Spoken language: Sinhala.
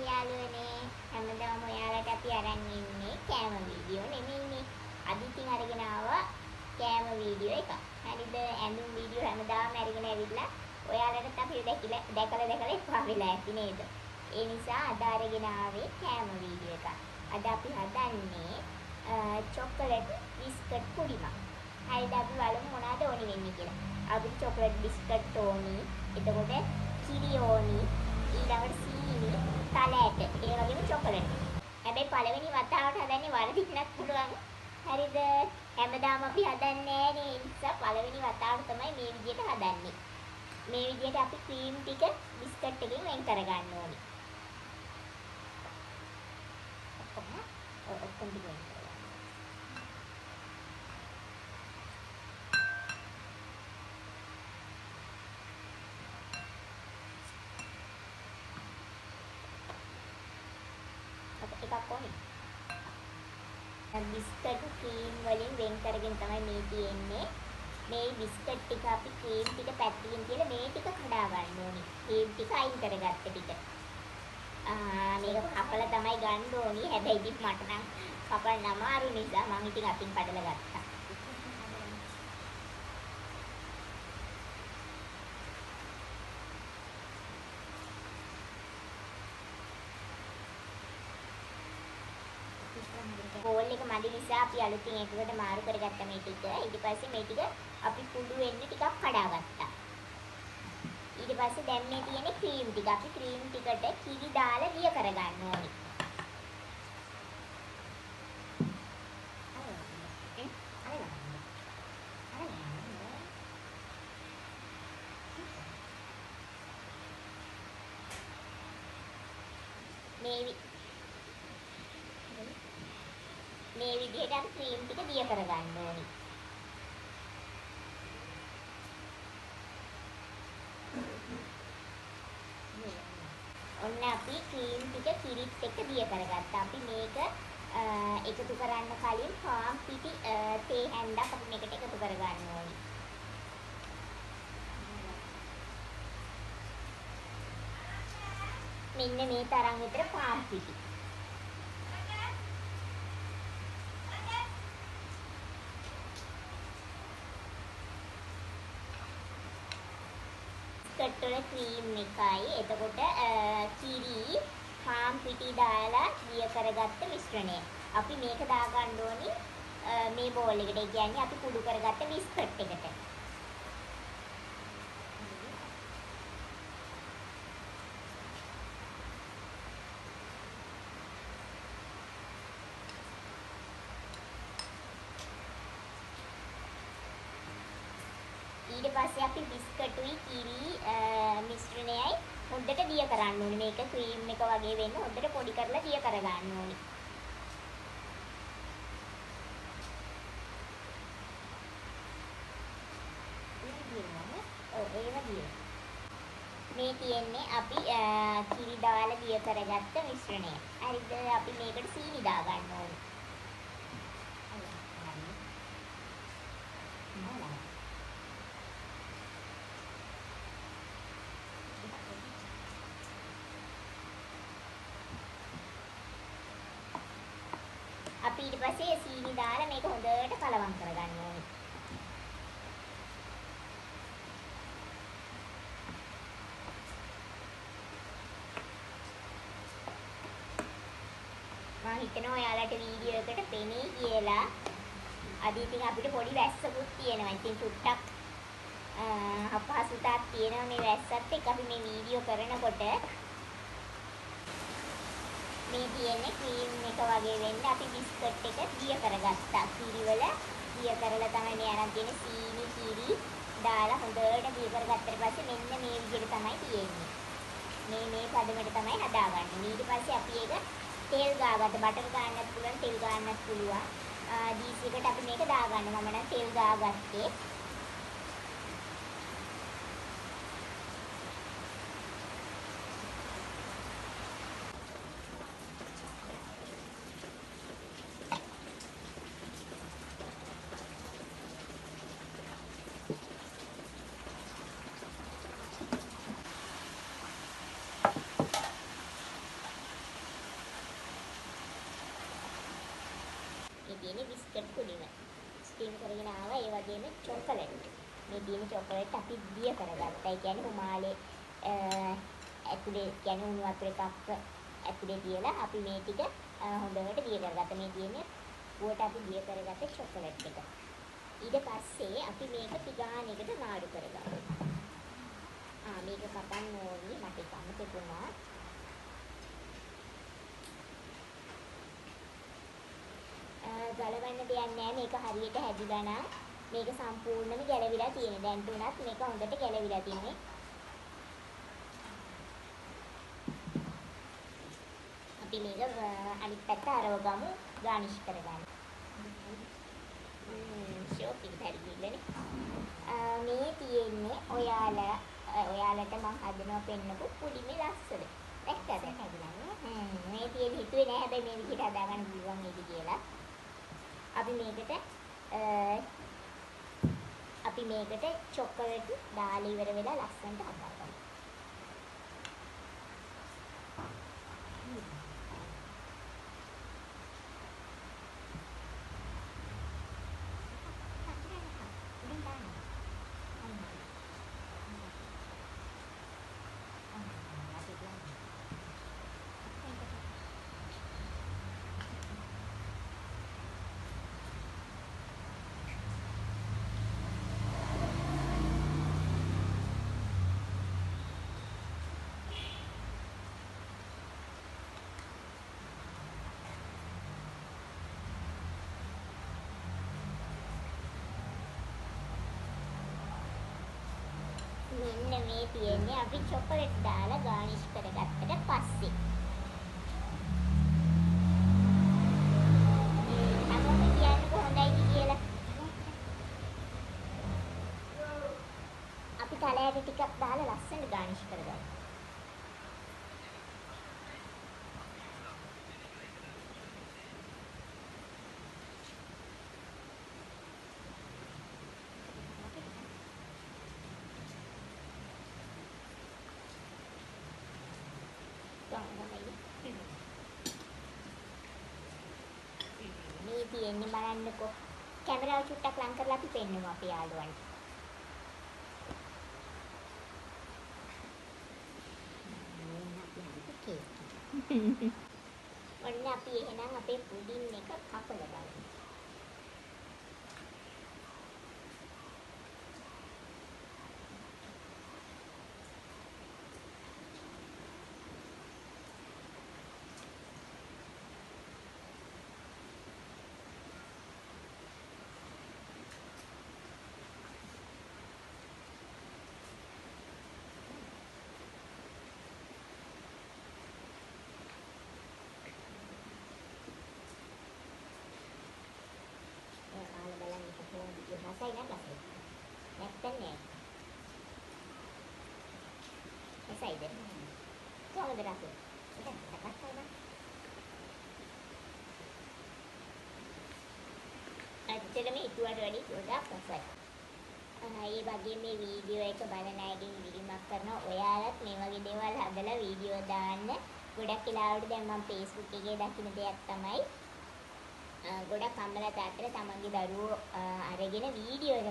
යාළුවනේ හැමදාම ඔයාලට අපි අරන් ඉන්නේ කෑම වීඩියෝ නෙමෙයිනේ. අද ඉතින් අරගෙන ආවා කෑම වීඩියෝ එකක්. හරිද? ඇඳුම් වීඩියෝ හැමදාම අරගෙන ඇවිල්ලා ඔයාලටත් අපි දැකලා එපා වෙලා ඇති නේද? ඒ නිසා අද අරගෙන ආවේ කෑම වීඩියෝ එකක්. අද අපි හදන්නේ චොකලට් බිස්කට් කුඩිමක්. හරිද? අපි බලමු මොනවද ඕනි වෙන්නේ කියලා. අපිට චොකලට් බිස්කට් ඕනි. එතකොට කිරි ඕනි. ඊළඟට සීනි, තලැට, ඒ වගේම චොකලට්. හැබැයි පළවෙනි වතාවට හදන්නේ වරදින්නත් පුළුවන්. හරිද? හැමදාම අපි හදන්නේ නෑනේ. ඒ නිසා පළවෙනි වතාවට තමයි මේ විදිහට හදන්නේ. මේ විදිහට අපි ක්‍රීම් ටික බිස්කට් එකෙන් වෙන් කරගන්න ඕනේ. ඔක්කොම ටික වෙන් කරගන්න. එකක් ඕනේ. බිස්කට් ක්‍රීම් වලින් වෙන් කරගෙන තමයි මේ තියෙන්නේ. මේ බිස්කට් ටික අපි ක්‍රීම් ටික පැත්තකින් තියලා මේ ටික කඩා ගන්න ඕනේ. ක්‍රීම් ටික අයින් කරගත්ත ටික. මේක කපලා තමයි ගන්න ඕනේ. හැබැයි ඉතින් මට නම් කපන්න අමාරු නිසා මම ඉතින් අතින් කඩලා ගත්තා. බෝල් එක මදි නිසා අපි අලුතින් එකකට මාරු කරගත්ත මේ ටික. ඊට පස්සේ මේ ටික අපි කුඩු වෙන්න ටිකක් කඩාගත්තා. ඊට පස්සේ දැන් මේ තියෙන්නේ ක්‍රීම් ටික. අපි ක්‍රීම් ටිකට කිරි දාලා දිය කරගන්න ඕනේ. මේ විදිහට අපි ක්‍රීම් ටික දිය කරගන්න ඕනේ. ඔන්න අපි ක්‍රීම් ටික කිරිත් එක්ක දිය කරගත්තා. අපි මේක එකතු කරන්න කලින් පාන් පිටි තේ හැන්දක් අපි මේකට එකතු කරගන්න ඕනේ. මෙන්න මේ තරම් විතර පාන් පිටි. බිස්කට් වල ක්‍රීම් එකයි එතකොට කිරි පාන් පිටි දාලා දිය කරගත්ත මිශ්‍රණය. අපි මේක දා ගන්න ඕනි මේ බෝල් එකට. ඒ කියන්නේ අපි කුඩු කරගත්ත බිස්කට් එකට. ඊට පස්සේ අපි බිස්කටුයි කිරි මිශ්‍රණයයි හොඳට දිය කරන්න ඕනේ. මේක ක්‍රීම් එක වගේ වෙන්න හොඳට පොඩි කරලා දිය කරගන්න ඕනේ. මේ තියෙන්නේ අපි කිරි දාලා දිය කරගත්ත මිශ්‍රණය. හරිද? අපි මේකට සීනි දා ගන්න ඕනේ. අපි ඊට පස්සේ සීනි දාලා මේක හොඳට කලවම් කරගන්න ඕනේ. මම හිතනවා ඔයාලට වීඩියෝ එකට පෙනේ කියලා. අද ඉතින් අපිට පොඩි වැස්සකුත් තියෙනවා. ඉතින් චුට්ටක් අපහසුතාවක් තියෙනවා මේ වැස්සත් එක්ක අපි මේ වීඩියෝ කරනකොට. මේ තියෙන්නේ ක්‍රීම් එක වගේ වෙන්න අපි බිස්කට් එක දිය කරගත්තා. කිරි වල දිය කරලා තමයි මේ අරන් තියෙන්නේ. සීනි කිරි දාලා හොඳට දිය කරගත්තට පස්සේ මෙන්න මේ විදිහට තමයි තියෙන්නේ. මේ පදමට තමයි හදාගන්නේ. ඊට පස්සේ අපි ඒක තෙල් ගාගත්ත. බටර් ගන්නත් පුළුවන්, තෙල් ගන්නත් පුළුවන්. ඩීසි එකට අපි මේක දාගන්න. මම නම් තෙල් ගාගත්තේ. ටිකට කුඩිම ස්ටීම් කරගෙන ආවා. ඒ වගේම චොකලට්. මේ තියෙන චොකලට් අපි දිය කරගත්තා. ඒ කියන්නේ උමාලේ ඇතුලේ කියන්නේ උණු වතුර එකක් ඇතුලේ තියලා අපි මේ ටික හොඳට දිය කරගත්තා. මේ තියෙන්නේ උවට අපි දිය කරගත්ත චොකලට් එක. ඊට පස්සේ අපි මේක පිගානයකට මාරු කරගමු. මේක කපන්න ඕනි. මට ඒක අමතක වුණා. ගලවන්න දෙයක් නැහැ. මේක හරියට හැදිලා නම් මේක සම්පූර්ණයෙන්ම ගැලවිලා තියෙනවා. දැන් තුනත් මේක හොඳට ගැලවිලා තියෙන්නේ. අපි මේක අනිත් පැත්ත අරව ගමු ගානිෂ් කරගන්න. ෂෝපින් හරියන්නේ. මේ තියෙන්නේ ඔයාලට මම හදනවා පෙන්නපු පුඩිමේ ලස්සන. දැක්කද? මේ තියෙන හිතුවේ නෑ හැබැයි මේ විදිහට හදාගන්න පුළුවන් නේද කියලා. අපි මේකට චොකලට් දාලා ඉවර වෙලා ලස්සනට හදාගමු. මෙන්න මේ තියෙන්නේ අපි චොකලට් දාලා ගානිෂ් කරගත්තට පස්සේ. අමෝම කියන්නේ හොඳයි කියලා. අපි කලයට ටිකක් දාලා ලස්සනට ගානිෂ් කරගමු. මේ තියෙන්නේ බලන්නකෝ. කැමරාව චුට්ටක් ලං කරලා අපි පෙන්නමු අපේ යාළුවන්ට. ඔන්න අපි එහෙනම් අපේ පුඩින් එක කපලා බලමු. Masay na kasi. Nektan eh. Masay din. Ito ang daraso. Ito, nakasay na. ඇත්තටම ඊටුවට වැඩි ගොඩක් රසයි. ඒ වගේ මේ වීඩියෝ එක බලන අයගෙන් ඉල්ලීමක් කරනවා. ඔයාලත් මේ වගේ දේවල් හදලා වීඩියෝ දාන්න. ගොඩක් වෙලාවට දැන් මම Facebook එකේ දකින දෙයක් තමයි ගොඩක් අම්මලා තාත්තලා තමන්ගේ දරුවෝ අරගෙන වීඩියෝ